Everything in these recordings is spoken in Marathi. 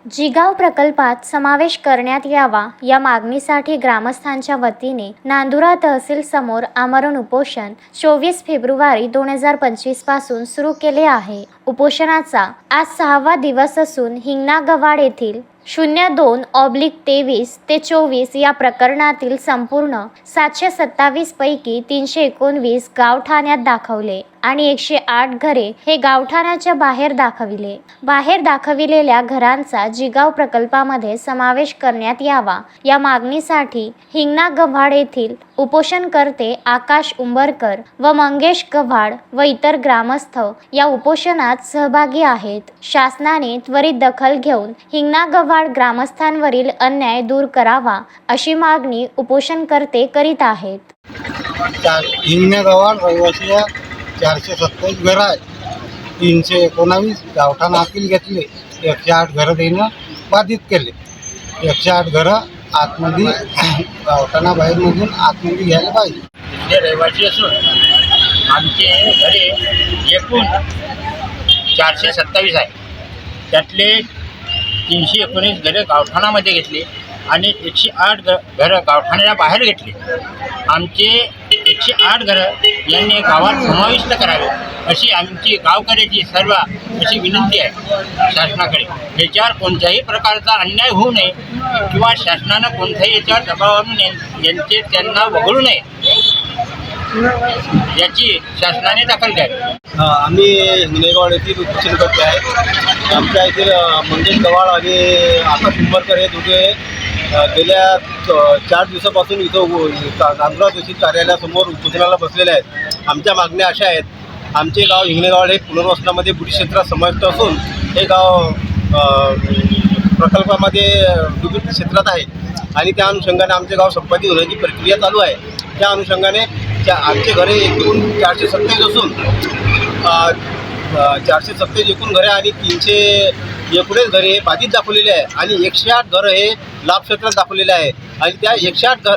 जिगाव प्रकल्पात समावेश करण्यात यावा या मागणीसाठी ग्रामस्थांच्या वतीने नांदुरा तहसील समोर आमरण उपोषण 24 फेब्रुवारी 2025 पासून सुरू केले आहे। उपोषणाचा आज 6वा दिवस असून हिंगणा-गव्हाड येथील 02/23 ते 24 या प्रकरणातील संपूर्ण 727 पैकी 319 गावठाण्यात दाखवले आणि 108 घरे हे गावठाणाच्या बाहेर दाखविले। बाहेर दाखविलेल्या घरांचा जिगाव प्रकल्पामध्ये समावेश करण्यात यावा या मागणीसाठी हिंगणा-गव्हाड येथील उपोषणकर्ते आकाश उंबरकर व मंगेश गव्हाड व इतर ग्रामस्थ या उपोषणात सहभागी आहेत। शासनाने त्वरित दखल घेऊन हिंगणा-गव्हाड ग्रामस्थांवरील अन्याय दूर करावा अशी मागणी उपोषणकर्ते करीत आहेत। हिंगणा-गव्हाड रहिवासी 427 घर आहे। 319 गावठाण अपील घेतले। 108 घरं देणं बाधित केले। 108 घरं आतमध्ये गावठाणाबाहेरमधून आतमध्ये घ्यायला पाहिजे। हे रहिवासी असून आमचे घरे एकूण 427 आहे। त्यातले 319 घरं गावठाणामध्ये घेतले आणि 108 घरं गावठाण्याच्या बाहेर घेतले। आमचे 108 घरं यांनी गावात समाविष्ट करावे अशी आमची गावकऱ्याची सर्व अशी विनंती आहे शासनाकडे। याच्यावर कोणत्याही प्रकारचा अन्याय होऊ नये किंवा शासनानं कोणत्याही याच्यावर दबाव आणू नये, त्यांना वगळू नये याची शासनाने दखल घ्यावी। आम्ही हिंगणा-गव्हाड येथील उपोषणकर्ते आहे। आमच्या येथील मंगेश गव्हाड आणि आकाश उंबरकर हे दोघे गेल्या 4 दिवसापासून इथं नांदुरा तहसील कार्यालयासमोर उपोषणाला बसलेले आहेत। आमच्या मागण्या अशा आहेत। आमचे गाव हिंगणा-गव्हाड हे पुनर्वसनामध्ये बुडित क्षेत्रात समाविष्ट असून हे गाव प्रकल्पामध्ये दुर्गत क्षेत्रात आहे आणि त्या अनुषंगाने आमचे गाव संपादित होण्याची प्रक्रिया चालू आहे। त्या अनुषंगाने आमचे घरे एकूण 427 असून 427 एकूण घरे आणि 319 घरे हे बाधित दाखवलेले आहे आणि 108 घरं हे लाभ क्षेत्रात दाखवलेले आहे आणि त्या 108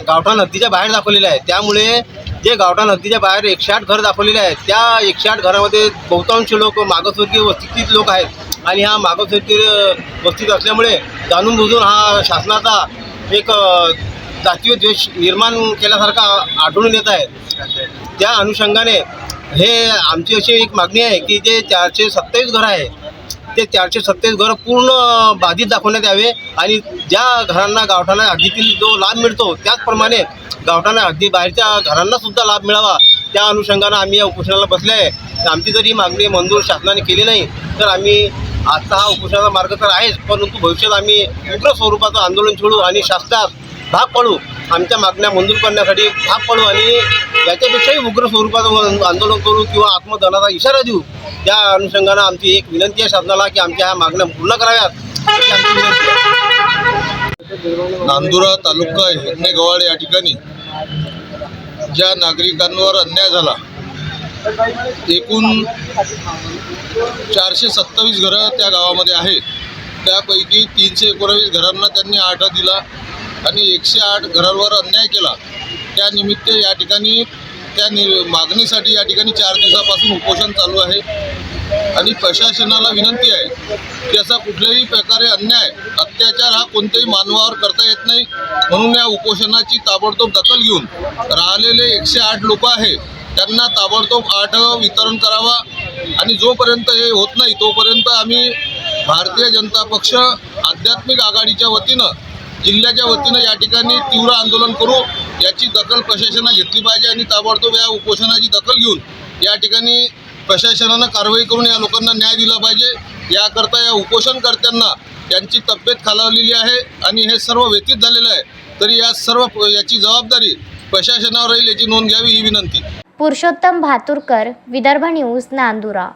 गावठाण हद्दीच्या बाहेर दाखवलेले आहे। त्यामुळे जे गावठाण हद्दीच्या बाहेर 108 घरं दाखवलेले आहेत त्या 108 घरामध्ये बहुतांश लोक मागासवर्गीय वस्तीतील लोक आहेत आणि ह्या मागासवर्गीय वस्तीत असल्यामुळे जाणून बुजून हा शासनाचा एक जातीय द्वेष निर्माण केल्यासारखा आढळून येत आहे। त्या अनुषंगाने हे आमची अशी एक मागणी आहे की जे 427 घरं आहे ते 427 घरं पूर्ण बाधित दाखवण्यात यावे आणि ज्या घरांना गावठाणा हद्दीतील जो लाभ मिळतो त्याचप्रमाणे गावठाणा हद्दी बाहेरच्या घरांना सुद्धा लाभ मिळावा त्या अनुषंगानं आम्ही या उपोषणाला बसले आहे। आमची जर ही मागणी मंजूर शासनाने केली नाही तर आम्ही आजचा हा उपोषणाचा मार्ग तर आहेच, परंतु भविष्यात आम्ही उग्र स्वरूपाचं आंदोलन छेडू आणि शासनास भाग पाडू, आमच्या मागण्या मंजूर करण्यासाठी भाग पाडू आणि याच्यापेक्षाही उग्र स्वरूपाचं आंदोलन करू किंवा आत्मदहनाचा इशारा देऊ। त्या अनुषंगानं आमची एक विनंती आहे शासनाला की आमच्या ह्या मागण्या पूर्ण कराव्यात अशी आमची विनंती आहे। नांदुरा तालुका हिंगणा-गव्हाड या ठिकाणी ज्या नागरिकांवर अन्याय झाला एकूण 427 घरं त्या गावामध्ये आहेत। त्यापैकी 319 घरांना त्यांनी आठा दिला आणि 108 घरांवर अन्याय केला। त्यानिमित्त या ठिकाणी त्या मागणीसाठी या ठिकाणी 4 दिवसापासून उपोषण चालू आहे आणि प्रशासनाला विनंती आहे की असा कुठल्याही प्रकारे अन्याय अत्याचार हा कोणत्याही मानवावर करता येत नाही, म्हणून या उपोषणाची ताबडतोब दखल घेऊन राहिलेले 108 लोक आहेत त्यांना ताबडतोब आठ वितरण करावा आणि जोपर्यंत हे होत नाही तोपर्यंत आम्ही भारतीय जनता पक्ष आध्यात्मिक आघाडीच्या वतीनं जिल्ह्याच्या वतीनं या ठिकाणी तीव्र आंदोलन करू। याची दखल प्रशासनाने घेतली पाहिजे आणि ताबडतोब या उपोषणाची दखल घेऊन या ठिकाणी प्रशासनानं कारवाई करून या लोकांना न्याय दिला पाहिजे। याकरता या उपोषणकर्त्यांना त्यांची तब्येत खालावलेली आहे आणि हे सर्व व्यतीत झालेलं आहे, तरी याची जबाबदारी प्रशासनावर राहील याची नोंद घ्यावी ही विनंती। पुरुषोत्तम भातुरकर, विदर्भ न्यूज, नांदुरा।